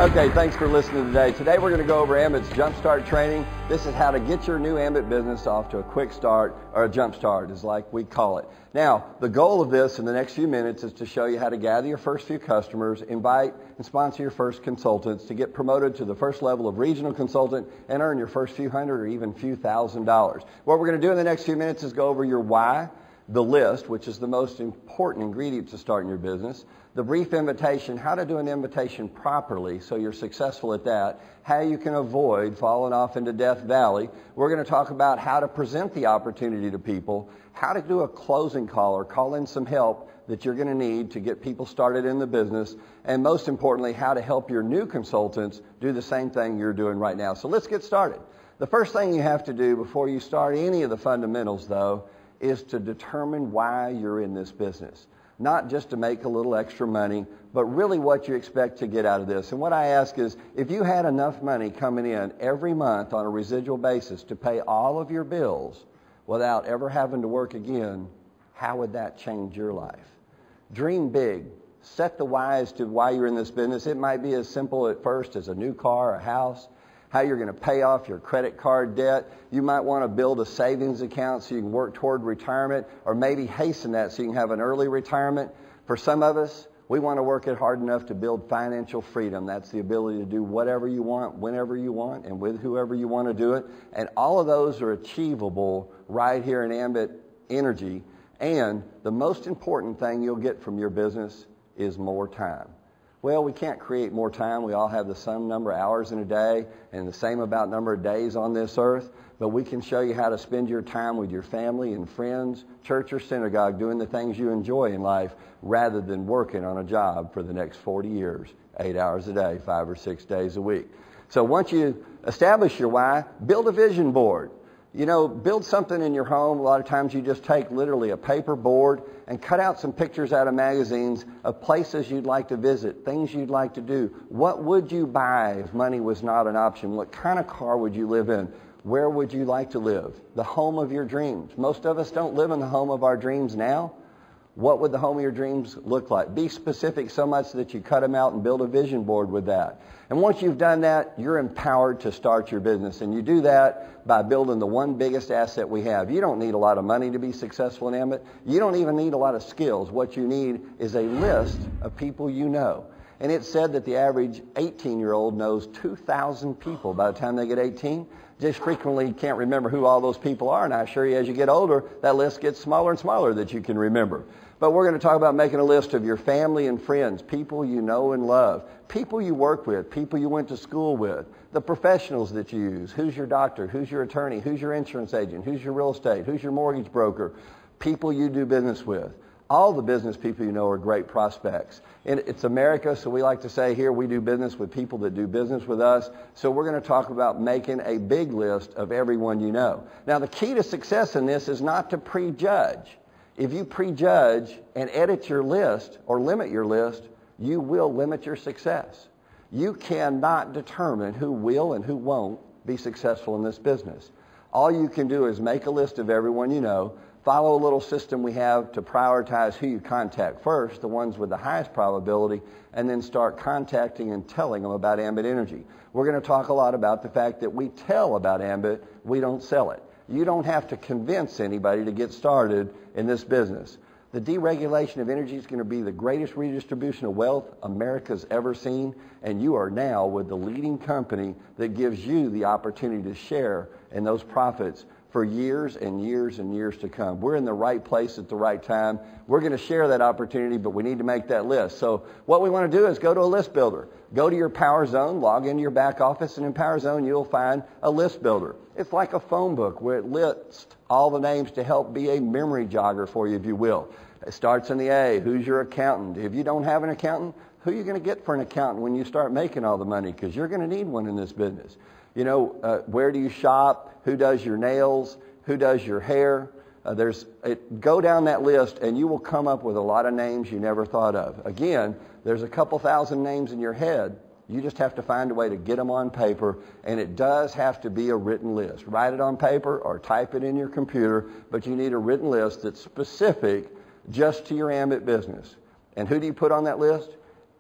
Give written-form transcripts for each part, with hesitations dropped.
Okay, thanks for listening today. Today we're going to go over Ambit's Jumpstart training. This is how to get your new Ambit business off to a quick start, or a jump start is like we call it. Now, the goal of this in the next few minutes is to show you how to gather your first few customers, invite and sponsor your first consultants, to get promoted to the first level of regional consultant and earn your first few hundred or even few $1,000s. What we're going to do in the next few minutes is go over your why, the list, which is the most important ingredient to starting your business, the brief invitation, how to do an invitation properly so you're successful at that, how you can avoid falling off into Death Valley. We're going to talk about how to present the opportunity to people, how to do a closing call or call in some help that you're going to need to get people started in the business, and most importantly, how to help your new consultants do the same thing you're doing right now. So let's get started. The first thing you have to do before you start any of the fundamentals, though, is to determine why you're in this business. Not just to make a little extra money, but really what you expect to get out of this. And what I ask is, if you had enough money coming in every month on a residual basis to pay all of your bills without ever having to work again, how would that change your life? Dream big. Set the why as to why you're in this business. It might be as simple at first as a new car, a house, how you're going to pay off your credit card debt. You might want to build a savings account so you can work toward retirement, or maybe hasten that so you can have an early retirement. For some of us, we want to work it hard enough to build financial freedom. That's the ability to do whatever you want, whenever you want, and with whoever you want to do it. And all of those are achievable right here in Ambit Energy. And the most important thing you'll get from your business is more time. Well, we can't create more time. We all have the same number of hours in a day and the same about number of days on this earth. But we can show you how to spend your time with your family and friends, church or synagogue, doing the things you enjoy in life rather than working on a job for the next 40 years, 8 hours a day, 5 or 6 days a week. So once you establish your why, build a vision board. You know, build something in your home. A lot of times you just take literally a paper board and cut out some pictures out of magazines of places you'd like to visit, things you'd like to do. What would you buy if money was not an option? What kind of car would you live in? Where would you like to live? The home of your dreams. Most of us don't live in the home of our dreams now. What would the home of your dreams look like? Be specific so much that you cut them out and build a vision board with that. And once you've done that, you're empowered to start your business. And you do that by building the one biggest asset we have. You don't need a lot of money to be successful in Ambit. You don't even need a lot of skills. What you need is a list of people you know. And it's said that the average 18-year-old knows 2,000 people by the time they get 18. Just frequently can't remember who all those people are. And I assure you, as you get older, that list gets smaller and smaller that you can remember. But we're going to talk about making a list of your family and friends, people you know and love, people you work with, people you went to school with, the professionals that you use. Who's your doctor? Who's your attorney? Who's your insurance agent? Who's your real estate? Who's your mortgage broker? People you do business with. All the business people you know are great prospects. And it's America, so we like to say here we do business with people that do business with us. So we're going to talk about making a big list of everyone you know. Now, the key to success in this is not to prejudge. If you prejudge and edit your list or limit your list, you will limit your success. You cannot determine who will and who won't be successful in this business. All you can do is make a list of everyone you know, follow a little system we have to prioritize who you contact first, the ones with the highest probability, and then start contacting and telling them about Ambit Energy. We're going to talk a lot about the fact that we tell about Ambit, we don't sell it. You don't have to convince anybody to get started in this business. The deregulation of energy is going to be the greatest redistribution of wealth America's ever seen, and you are now with the leading company that gives you the opportunity to share in those profits for years and years and years to come. We're in the right place at the right time. We're going to share that opportunity, but we need to make that list. So what we want to do is go to a list builder. Go to your Power Zone, log into your back office, and in Power Zone you'll find a list builder. It's like a phone book where it lists all the names to help be a memory jogger for you, if you will. It starts in the A. Who's your accountant? If you don't have an accountant, who are you going to get for an accountant when you start making all the money? Because you're going to need one in this business. You know, where do you shop? Who does your nails? Who does your hair? Go down that list and you will come up with a lot of names you never thought of. Again, there's a couple thousand names in your head. You just have to find a way to get them on paper, and it does have to be a written list. Write it on paper or type it in your computer, but you need a written list that's specific just to your Ambit business. And who do you put on that list?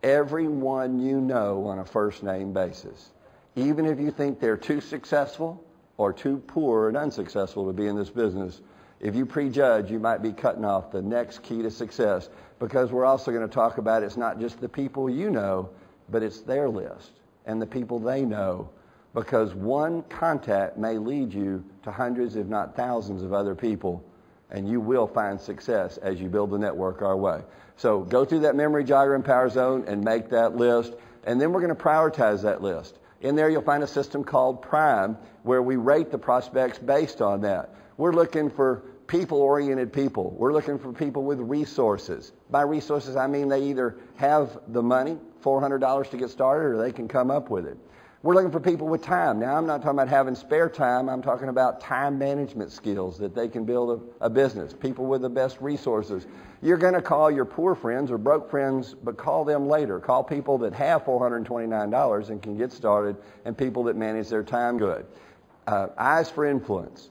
everyone you know on a first name basis. Even if you think they're too successful or too poor and unsuccessful to be in this business, if you prejudge, you might be cutting off the next key to success, because we're also going to talk about it's not just the people you know, but it's their list and the people they know, because one contact may lead you to hundreds, if not thousands, of other people, and you will find success as you build the network our way. So go through that memory jogger and power zone and make that list, and then we're going to prioritize that list. In there you'll find a system called Prime, where we rate the prospects based on that. We're looking for people-oriented people. We're looking for people with resources. By resources, I mean they either have the money, $400 to get started, or they can come up with it. We're looking for people with time. Now, I'm not talking about having spare time. I'm talking about time management skills that they can build a business, people with the best resources. You're going to call your poor friends or broke friends, but call them later. Call people that have $429 and can get started, and people that manage their time good. Eyes for influence,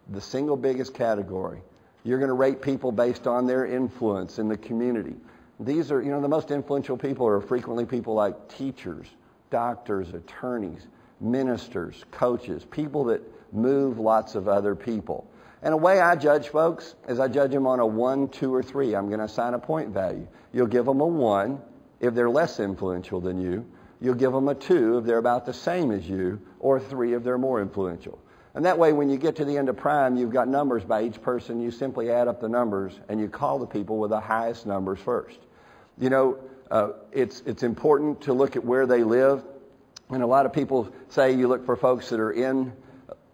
the single biggest category. You're going to rate people based on their influence in the community. These are, the most influential people are frequently people like teachers, doctors, attorneys, ministers, coaches, people that move lots of other people. And a way I judge folks is I judge them on a 1, 2, or 3. I'm going to assign a point value. You'll give them a 1 if they're less influential than you. You'll give them a 2 if they're about the same as you, or 3 if they're more influential. And that way, when you get to the end of Prime, you've got numbers by each person. You simply add up the numbers, and you call the people with the highest numbers first. It's important to look at where they live. And a lot of people say you look for folks that are in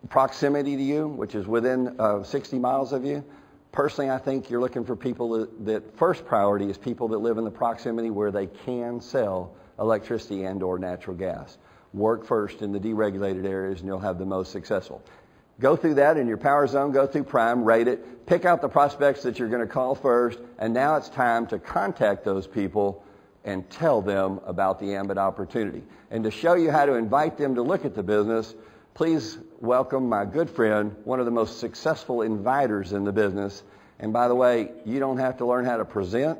proximity to you, which is within 60 miles of you. Personally, I think you're looking for people that first priority is people that live in the proximity where they can sell electricity and or natural gas. Work first in the deregulated areas, and you'll have the most successful. Go through that in your power zone, go through Prime, rate it, pick out the prospects that you're going to call first, and now it's time to contact those people and tell them about the Ambit opportunity. And to show you how to invite them to look at the business, please welcome my good friend, one of the most successful inviters in the business. And by the way, you don't have to learn how to present.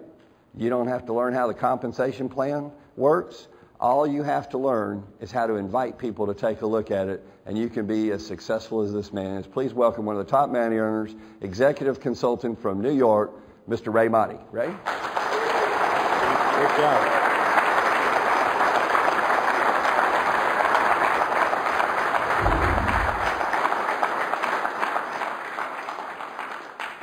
You don't have to learn how the compensation plan works. All you have to learn is how to invite people to take a look at it, and you can be as successful as this man is. Please welcome one of the top money earners, executive consultant from New York, Mr. Ray Motti. Ray? Good job.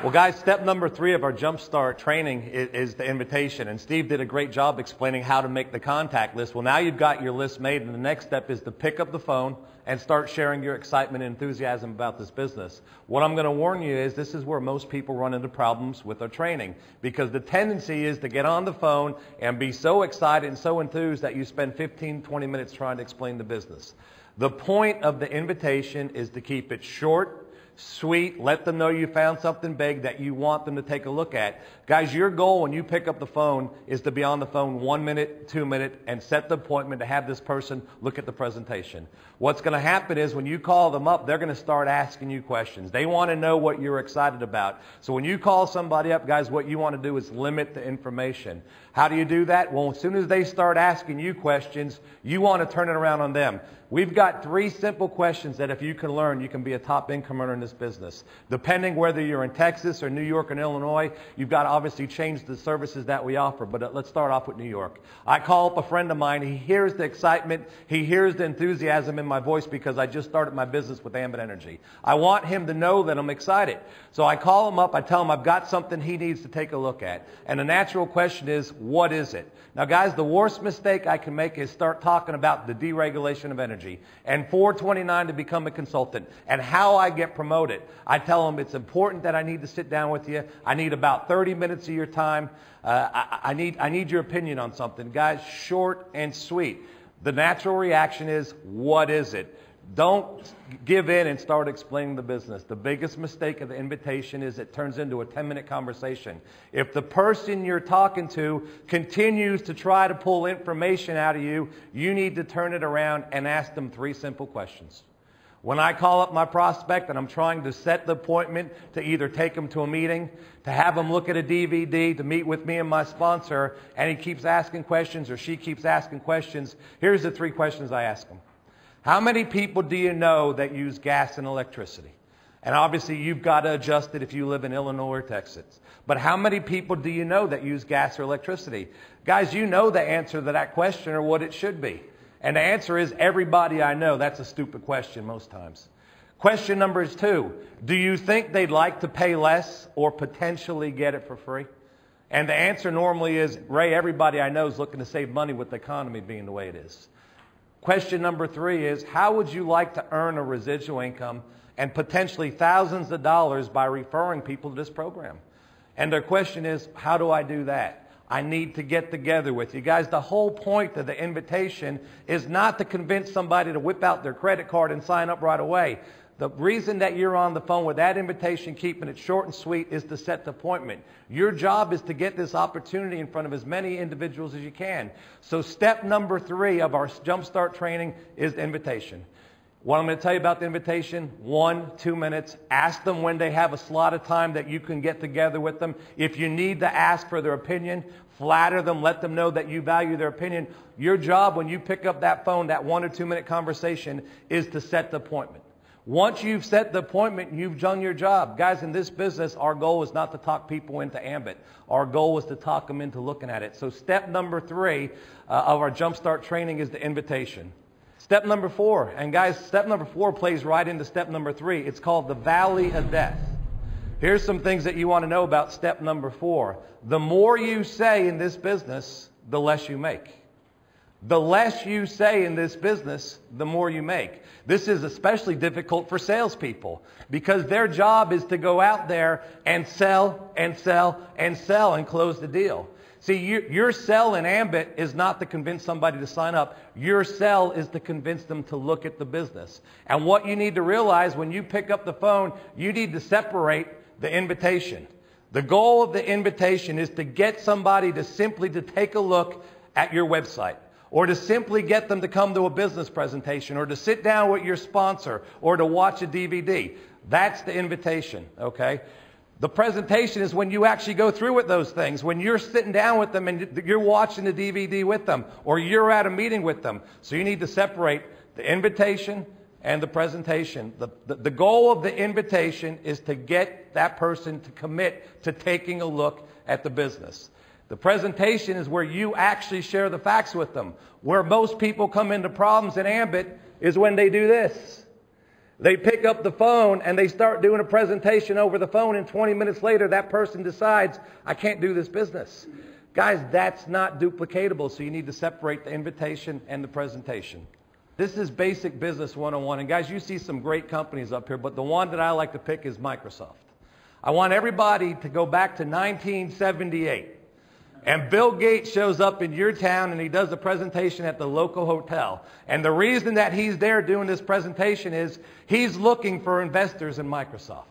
Well, guys, step number 3 of our Jumpstart training is the invitation. And Steve did a great job explaining how to make the contact list. Well, now you've got your list made, and the next step is to pick up the phone and start sharing your excitement and enthusiasm about this business. What I'm going to warn you is this is where most people run into problems with their training, because the tendency is to get on the phone and be so excited and so enthused that you spend 15, 20 minutes trying to explain the business. The point of the invitation is to keep it short, sweet, let them know you found something big that you want them to take a look at. Guys, your goal when you pick up the phone is to be on the phone 1 minute, 2 minutes, and set the appointment to have this person look at the presentation. What's going to happen is when you call them up, they're going to start asking you questions. They want to know what you're excited about. So when you call somebody up, guys, what you want to do is limit the information. How do you do that? Well, as soon as they start asking you questions, you want to turn it around on them. We've got 3 simple questions that if you can learn, you can be a top income earner in this business. Depending whether you're in Texas or New York and Illinois, you've got to obviously change the services that we offer. But let's start off with New York. I call up a friend of mine. He hears the excitement. He hears the enthusiasm in my voice because I just started my business with Ambit Energy. I want him to know that I'm excited. So I call him up. I tell him I've got something he needs to take a look at. And the natural question is, what is it? Now, guys, the worst mistake I can make is start talking about the deregulation of energy and 429 to become a consultant and how I get promoted. I tell them it's important that I need to sit down with you. I need about 30 minutes of your time. I need your opinion on something. Guys, short and sweet. The natural reaction is, what is it? Don't give in and start explaining the business. The biggest mistake of the invitation is it turns into a 10-minute conversation. If the person you're talking to continues to try to pull information out of you, you need to turn it around and ask them 3 simple questions. When I call up my prospect and I'm trying to set the appointment to either take them to a meeting, to have them look at a DVD, to meet with me and my sponsor, and he keeps asking questions or she keeps asking questions, here's the 3 questions I ask them. How many people do you know that use gas and electricity? And obviously you've got to adjust it if you live in Illinois or Texas. But how many people do you know that use gas or electricity? Guys, you know the answer to that question or what it should be. And the answer is everybody I know. That's a stupid question most times. Question number 2, do you think they'd like to pay less or potentially get it for free? And the answer normally is, Ray, everybody I know is looking to save money with the economy being the way it is. Question number 3 is, how would you like to earn a residual income and potentially thousands of dollars by referring people to this program? And their question is, how do I do that? I need to get together with you. Guys, the whole point of the invitation is not to convince somebody to whip out their credit card and sign up right away. The reason that you're on the phone with that invitation, keeping it short and sweet, is to set the appointment. Your job is to get this opportunity in front of as many individuals as you can. So step number 3 of our Jumpstart training is the invitation. What I'm going to tell you about the invitation, 1-2 minutes. Ask them when they have a slot of time that you can get together with them. If you need to ask for their opinion, flatter them, let them know that you value their opinion. Your job when you pick up that phone, that 1 or 2 minute conversation, is to set the appointment. Once you've set the appointment, you've done your job. Guys, in this business, our goal is not to talk people into Ambit. Our goal is to talk them into looking at it. So step number 3 of our Jumpstart training is the invitation. Step number 4, and guys, step number 4 plays right into step number 3. It's called the Valley of Death. Here's some things that you want to know about step number 4. The more you say in this business, the less you make. The less you say in this business, the more you make. This is especially difficult for salespeople because their job is to go out there and sell and sell and sell and close the deal. See, your sell in Ambit is not to convince somebody to sign up. Your sell is to convince them to look at the business. And what you need to realize when you pick up the phone, you need to separate the invitation. The goal of the invitation is to get somebody to simply to take a look at your website, or to simply get them to come to a business presentation, or to sit down with your sponsor, or to watch a DVD. That's the invitation, okay? The presentation is when you actually go through with those things, when you're sitting down with them and you're watching the DVD with them, or you're at a meeting with them. So you need to separate the invitation and the presentation. The goal of the invitation is to get that person to commit to taking a look at the business. The presentation is where you actually share the facts with them. Where most people come into problems in Ambit is when they do this. They pick up the phone and they start doing a presentation over the phone, and 20 minutes later that person decides, I can't do this business. Guys, that's not duplicatable, so you need to separate the invitation and the presentation. This is basic business 101. And guys, you see some great companies up here, but the one that I like to pick is Microsoft. I want everybody to go back to 1978. And Bill Gates shows up in your town and he does a presentation at the local hotel. And the reason that he's there doing this presentation is he's looking for investors in Microsoft.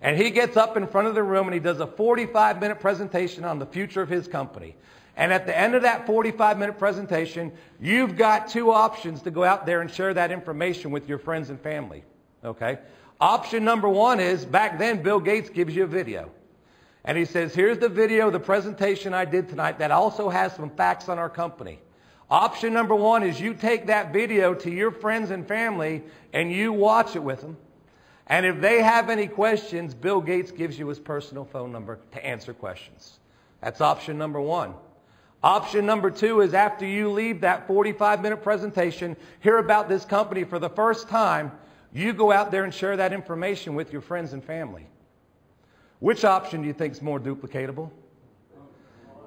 And he gets up in front of the room and he does a 45-minute presentation on the future of his company. And at the end of that 45-minute presentation, you've got 2 options to go out there and share that information with your friends and family. Okay? Option number 1 is, back then Bill Gates gives you a video. And he says, here's the video, the presentation I did tonight that also has some facts on our company. Option number 1 is you take that video to your friends and family and you watch it with them. And if they have any questions, Bill Gates gives you his personal phone number to answer questions. That's option number 1. Option number 2 is after you leave that 45-minute presentation, hear about this company for the first time, you go out there and share that information with your friends and family. Which option do you think is more duplicatable?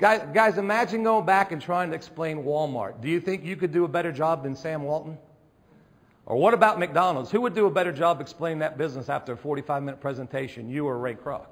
Guys, imagine going back and trying to explain Walmart. Do you think you could do a better job than Sam Walton? Or what about McDonald's? Who would do a better job explaining that business after a 45-minute presentation, you or Ray Kroc?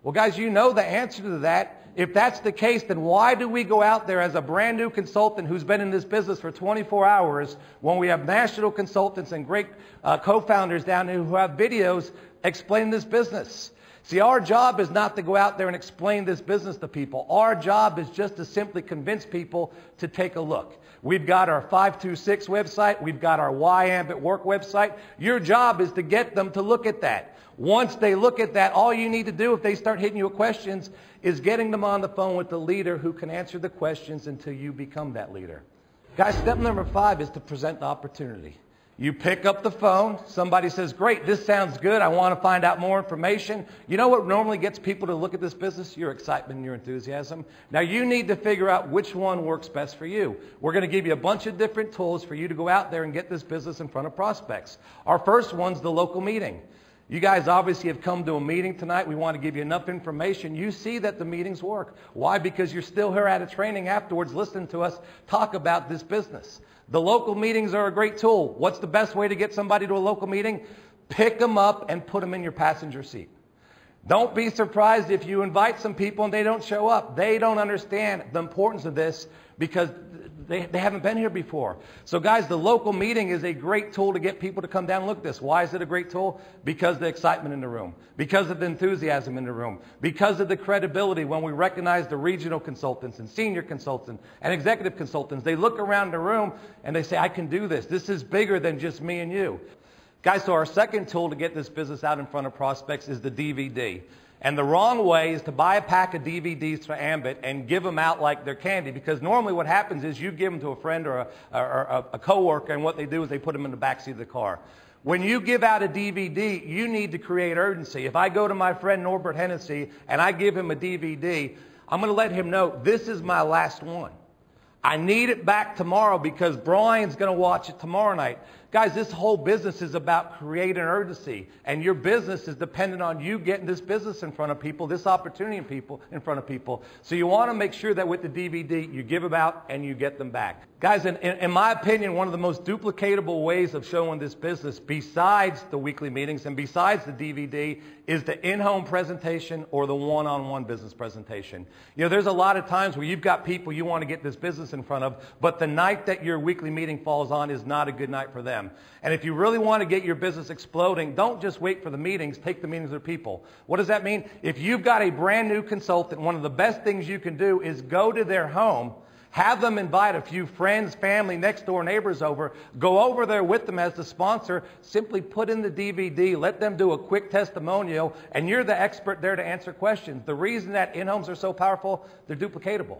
Well, guys, you know the answer to that. If that's the case, then why do we go out there as a brand new consultant who's been in this business for 24 hours when we have national consultants and great co-founders down here who have videos explaining this business? See, our job is not to go out there and explain this business to people. Our job is just to simply convince people to take a look. We've got our 526 website. We've got our Why Ambit Work website. Your job is to get them to look at that. Once they look at that, all you need to do if they start hitting you with questions is getting them on the phone with the leader who can answer the questions until you become that leader. Guys, step number 5 is to present the opportunity. You pick up the phone. Somebody says, great, this sounds good. I want to find out more information. You know what normally gets people to look at this business? Your excitement and your enthusiasm. Now, you need to figure out which one works best for you. We're going to give you a bunch of different tools for you to go out there and get this business in front of prospects. Our first one's the local meeting. You guys obviously have come to a meeting tonight. We want to give you enough information. You see that the meetings work. Why? Because you're still here at a training afterwards listening to us talk about this business. The local meetings are a great tool. What's the best way to get somebody to a local meeting? Pick them up and put them in your passenger seat. Don't be surprised if you invite some people and they don't show up. They don't understand the importance of this because they haven't been here before. So guys, the local meeting is a great tool to get people to come down and look at this. Why is it a great tool? Because of the excitement in the room, because of the enthusiasm in the room, because of the credibility when we recognize the regional consultants and senior consultants and executive consultants. They look around the room and they say, I can do this. This is bigger than just me and you. Guys, so our second tool to get this business out in front of prospects is the DVD. And the wrong way is to buy a pack of DVDs for Ambit and give them out like they're candy. Because normally what happens is you give them to a friend or a coworker, and what they do is they put them in the backseat of the car. When you give out a DVD, you need to create urgency. If I go to my friend Norbert Hennessy and I give him a DVD, I'm going to let him know this is my last one. I need it back tomorrow because Brian's going to watch it tomorrow night. Guys, this whole business is about creating urgency, and your business is dependent on you getting this business in front of people, this opportunity in front of people. So you want to make sure that with the DVD, you give them out and you get them back. Guys, in my opinion, one of the most duplicatable ways of showing this business, besides the weekly meetings and besides the DVD, is the in-home presentation or the one-on-one business presentation. You know, there's a lot of times where you've got people you want to get this business in front of, but the night that your weekly meeting falls on is not a good night for them. And if you really want to get your business exploding, don't just wait for the meetings, take the meetings with people. What does that mean? If you've got a brand new consultant, one of the best things you can do is go to their home, have them invite a few friends, family, next door neighbors over, go over there with them as the sponsor, simply put in the DVD, let them do a quick testimonial, and you're the expert there to answer questions. The reason that in-homes are so powerful, they're duplicatable.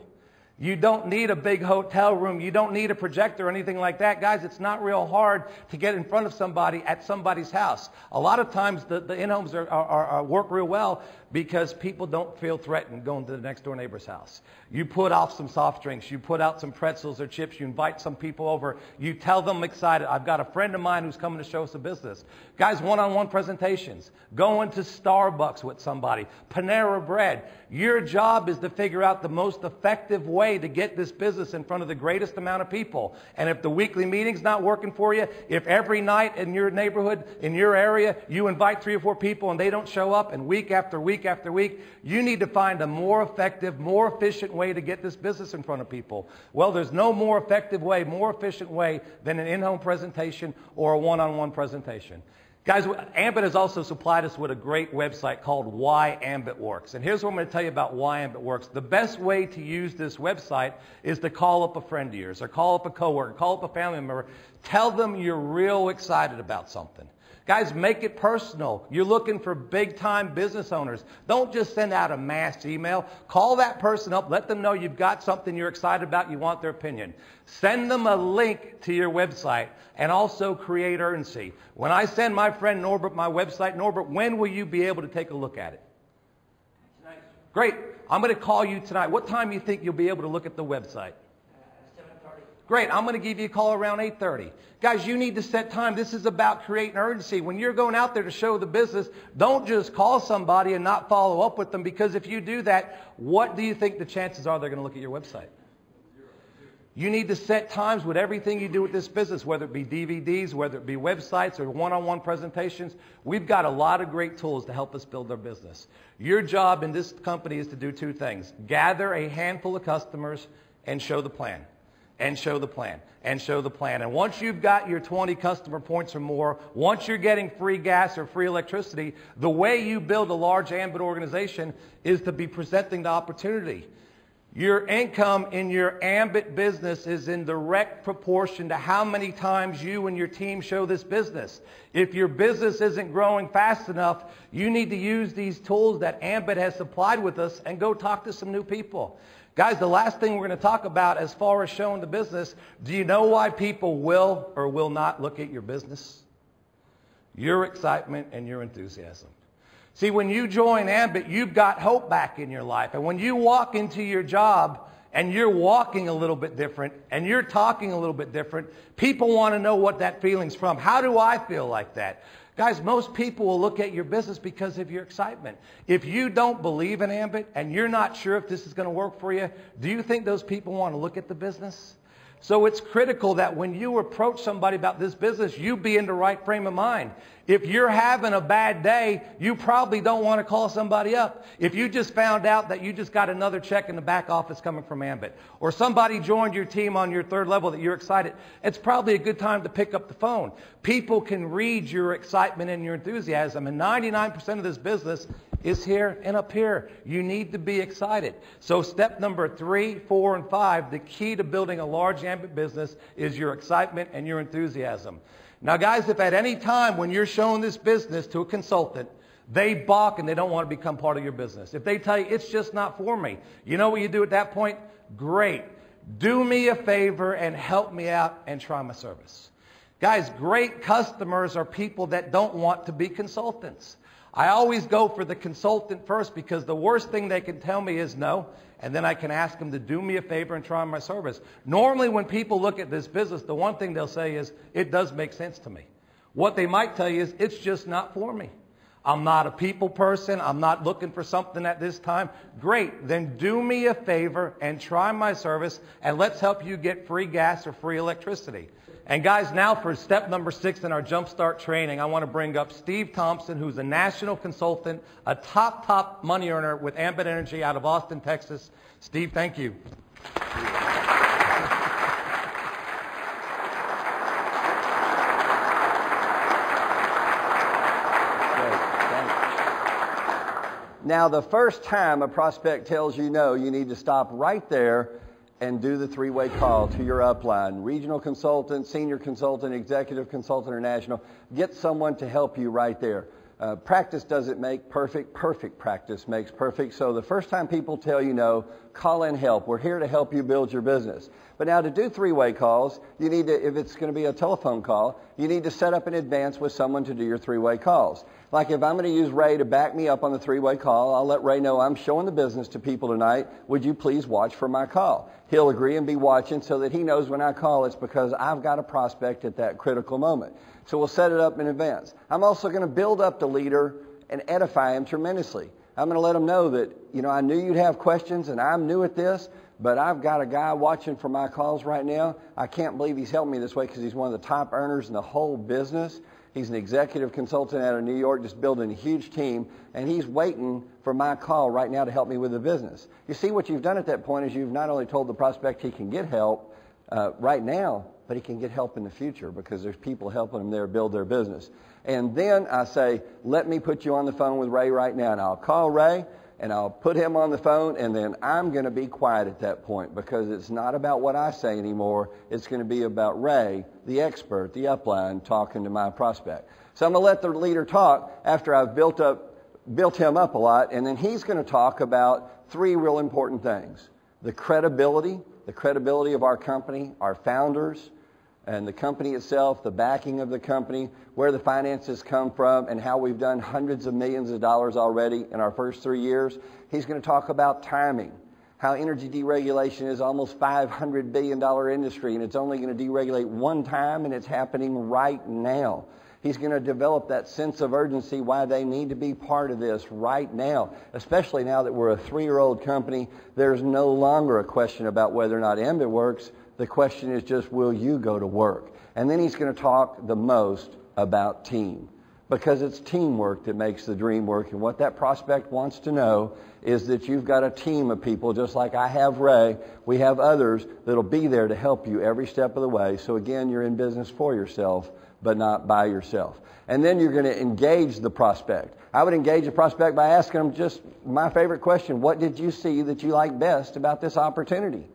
You don't need a big hotel room. You don't need a projector or anything like that. Guys, it's not real hard to get in front of somebody at somebody's house. A lot of times the in-homes work real well because people don't feel threatened going to the next door neighbor's house. You put off some soft drinks. You put out some pretzels or chips. You invite some people over. You tell them excited. I've got a friend of mine who's coming to show us a business. Guys, one-on-one presentations. Going to Starbucks with somebody. Panera Bread. Your job is to figure out the most effective way to get this business in front of the greatest amount of people. And if the weekly meeting's not working for you, if every night in your neighborhood, in your area, you invite 3 or 4 people and they don't show up, and week after week after week, you need to find a more effective, more efficient way to get this business in front of people. Well, there's no more effective way, more efficient way than an in-home presentation or a one-on-one presentation. Guys, Ambit has also supplied us with a great website called Why Ambit Works. And here's what I'm going to tell you about Why Ambit Works. The best way to use this website is to call up a friend of yours or call up a coworker, call up a family member. Tell them you're real excited about something. Guys, make it personal. You're looking for big-time business owners. Don't just send out a mass email. Call that person up. Let them know you've got something you're excited about. You want their opinion. Send them a link to your website and also create urgency. When I send my friend Norbert my website, Norbert, when will you be able to take a look at it? Tonight. Great. I'm going to call you tonight. What time do you think you'll be able to look at the website? 7:30. Great. I'm going to give you a call around 8:30. Guys, you need to set time. This is about creating urgency. When you're going out there to show the business, don't just call somebody and not follow up with them, because if you do that, what do you think the chances are they're going to look at your website? You need to set times with everything you do with this business, whether it be DVDs, whether it be websites or one-on-one presentations. We've got a lot of great tools to help us build our business. Your job in this company is to do 2 things. Gather a handful of customers and show the plan. and show the plan, and show the plan. And once you've got your 20 customer points or more, once you're getting free gas or free electricity, the way you build a large Ambit organization is to be presenting the opportunity. Your income in your Ambit business is in direct proportion to how many times you and your team show this business. If your business isn't growing fast enough, you need to use these tools that Ambit has supplied with us and go talk to some new people. Guys, the last thing we're going to talk about as far as showing the business, do you know why people will or will not look at your business? Your excitement and your enthusiasm. See, when you join Ambit, you've got hope back in your life. And when you walk into your job and you're walking a little bit different and you're talking a little bit different, people want to know what that feeling's from. How do I feel like that? Guys, most people will look at your business because of your excitement. If you don't believe in Ambit and you're not sure if this is going to work for you, do you think those people want to look at the business? So it's critical that when you approach somebody about this business, you be in the right frame of mind. If you're having a bad day, you probably don't want to call somebody up. If you just found out that you just got another check in the back office coming from Ambit, or somebody joined your team on your third level that you're excited, it's probably a good time to pick up the phone. People can read your excitement and your enthusiasm, and 99% of this business is here and up here. You need to be excited. So step number 3, 4, and 5, the key to building a large Ambit business is your excitement and your enthusiasm. Now, guys, if at any time when you're showing this business to a consultant, they balk and they don't want to become part of your business, if they tell you it's just not for me, you know what you do at that point? Great. Do me a favor and help me out and try my service. Guys, great customers are people that don't want to be consultants. I always go for the consultant first because the worst thing they can tell me is no, and then I can ask them to do me a favor and try my service. Normally when people look at this business, the one thing they'll say is, it does make sense to me. What they might tell you is, it's just not for me. I'm not a people person. I'm not looking for something at this time. Great. Then do me a favor and try my service, and let's help you get free gas or free electricity. And guys, now for step number 6 in our Jumpstart training, I want to bring up Steve Thompson, who's a national consultant, a top money earner with Ambit Energy out of Austin, Texas. Steve, thank you. Now, the first time a prospect tells you no, you need to stop right there and do the 3-way call to your upline. Regional consultant, senior consultant, executive consultant, or national. Get someone to help you right there. Practice doesn't make perfect. Perfect practice makes perfect. So the first time people tell you no, call in help. We're here to help you build your business. But now to do 3-way calls, you need to, if it's going to be a telephone call, you need to set up in advance with someone to do your 3-way calls. Like if I'm going to use Ray to back me up on the 3-way call, I'll let Ray know I'm showing the business to people tonight. Would you please watch for my call? He'll agree and be watching so that he knows when I call it's because I've got a prospect at that critical moment. So we'll set it up in advance. I'm also going to build up the leader and edify him tremendously. I'm going to let him know that, you know, I knew you'd have questions and I'm new at this, but I've got a guy watching for my calls right now. I can't believe he's helping me this way because he's one of the top earners in the whole business. He's an executive consultant out of New York, just building a huge team, and he's waiting for my call right now to help me with the business. You see, what you've done at that point is you've not only told the prospect he can get help right now, but he can get help in the future because there's people helping him there build their business. And then I say, let me put you on the phone with Ray right now, and I'll call Ray, and I'll put him on the phone, and then I'm going to be quiet at that point because it's not about what I say anymore. It's going to be about Ray, the expert, the upline, talking to my prospect. So I'm going to let the leader talk after I've built him up a lot, and then he's going to talk about 3 real important things. The credibility of our company, our founders, and the company itself, the backing of the company, where the finances come from, and how we've done hundreds of millions of dollars already in our first 3 years. He's going to talk about timing, how energy deregulation is almost $500 billion industry, and it's only going to deregulate one time, and it's happening right now. He's going to develop that sense of urgency, why they need to be part of this right now, especially now that we're a 3-year-old company. There's no longer a question about whether or not Ambit works. The question is just, will you go to work? And then he's going to talk the most about team. because it's teamwork that makes the dream work. And what that prospect wants to know is that you've got a team of people, just like I have Ray. We have others that'll be there to help you every step of the way. So again, you're in business for yourself, but not by yourself. And then you're going to engage the prospect. I would engage a prospect by asking them just my favorite question: what did you see that you like best about this opportunity?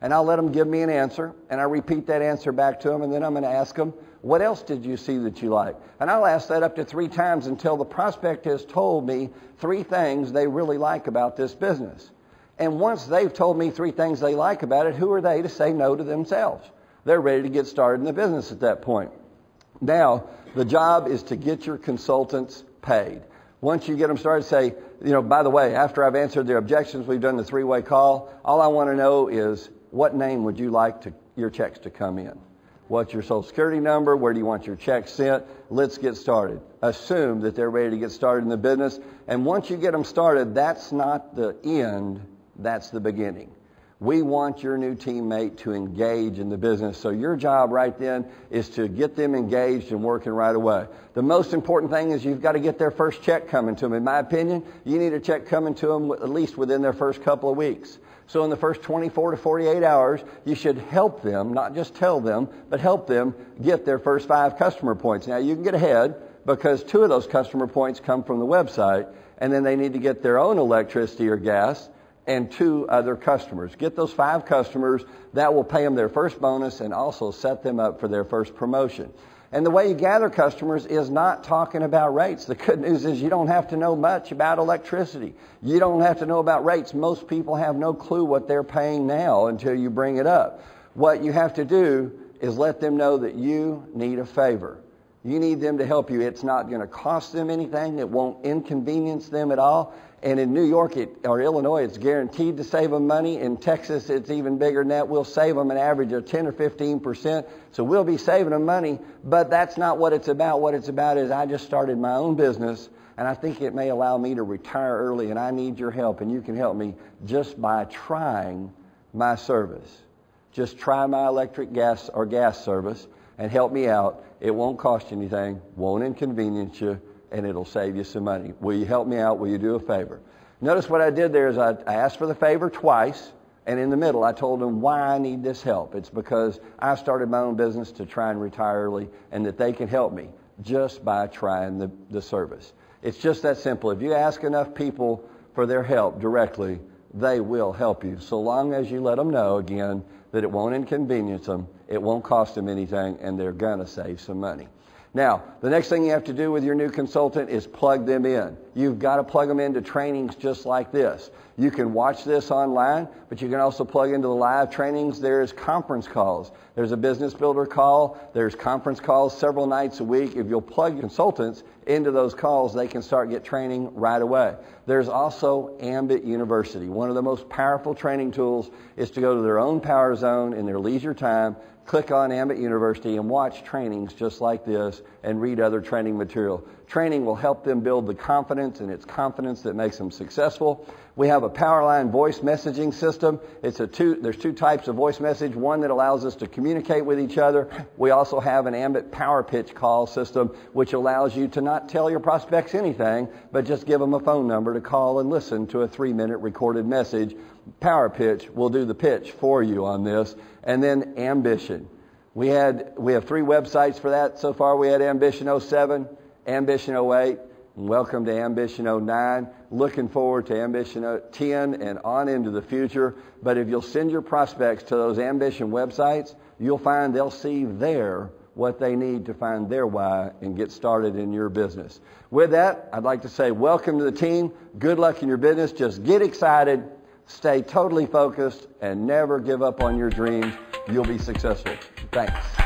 And I'll let them give me an answer, and I repeat that answer back to them, and then I'm going to ask them, what else did you see that you like? And I'll ask that up to 3 times until the prospect has told me 3 things they really like about this business. And once they've told me 3 things they like about it, who are they to say no to themselves? They're ready to get started in the business at that point. Now, the job is to get your consultants paid. Once you get them started, say, by the way, after I've answered their objections, we've done the 3-way call, all I want to know is, what name would you like your checks to come in? What's your social security number? Where do you want your checks sent? Let's get started. Assume that they're ready to get started in the business. And once you get them started, that's not the end, that's the beginning. We want your new teammate to engage in the business. So your job right then is to get them engaged and working right away. The most important thing is you've got to get their first check coming to them. In my opinion, you need a check coming to them at least within their first couple of weeks. So in the first 24 to 48 hours, you should help them, not just tell them, but help them get their first 5 customer points. Now, you can get ahead because 2 of those customer points come from the website, and then they need to get their own electricity or gas and 2 other customers. Get those 5 customers. That will pay them their first bonus and also set them up for their first promotion. And the way you gather customers is not talking about rates. The good news is you don't have to know much about electricity. You don't have to know about rates. Most people have no clue what they're paying now until you bring it up. What you have to do is let them know that you need a favor. You need them to help you. It's not going to cost them anything. It won't inconvenience them at all. And in New York or Illinois, it's guaranteed to save them money. In Texas, it's even bigger than that. We'll save them an average of 10 or 15%. So we'll be saving them money. But that's not what it's about. What it's about is I just started my own business, and I think it may allow me to retire early, and I need your help. And you can help me just by trying my service. Just try my electric gas service and help me out. It won't cost you anything, won't inconvenience you, and it'll save you some money. Will you help me out? Will you do a favor? Notice what I did there is I asked for the favor twice, and in the middle I told them why I need this help. It's because I started my own business to try and retire early, and that they can help me just by trying the service. It's just that simple. If you ask enough people for their help directly, they will help you, so long as you let them know, again, that it won't inconvenience them, it won't cost them anything, and they're going to save some money. Now, the next thing you have to do with your new consultant is plug them in. You've got to plug them into trainings just like this. You can watch this online, but you can also plug into the live trainings. There's conference calls. There's a business builder call. There's conference calls several nights a week. If you'll plug consultants into those calls, they can start get training right away. There's also Ambit University. One of the most powerful training tools is to go to their own power zone in their leisure time, click on Ambit University and watch trainings just like this and read other training material. Training will help them build the confidence, and it's confidence that makes them successful. We have a Powerline voice messaging system. There's 2 types of voice message, one that allows us to communicate with each other. We also have an Ambit Power Pitch call system, which allows you to not tell your prospects anything, but just give them a phone number to call and listen to a 3-minute recorded message. Power Pitch will do the pitch for you on this. And then Ambition. We have 3 websites for that so far. We had Ambition 07, Ambition 08, and welcome to Ambition 09. Looking forward to Ambition 10 and on into the future. But if you'll send your prospects to those Ambition websites, you'll find they'll see there what they need to find their why and get started in your business. With that, I'd like to say welcome to the team. Good luck in your business. Just get excited, stay totally focused, and never give up on your dreams. You'll be successful. Thanks.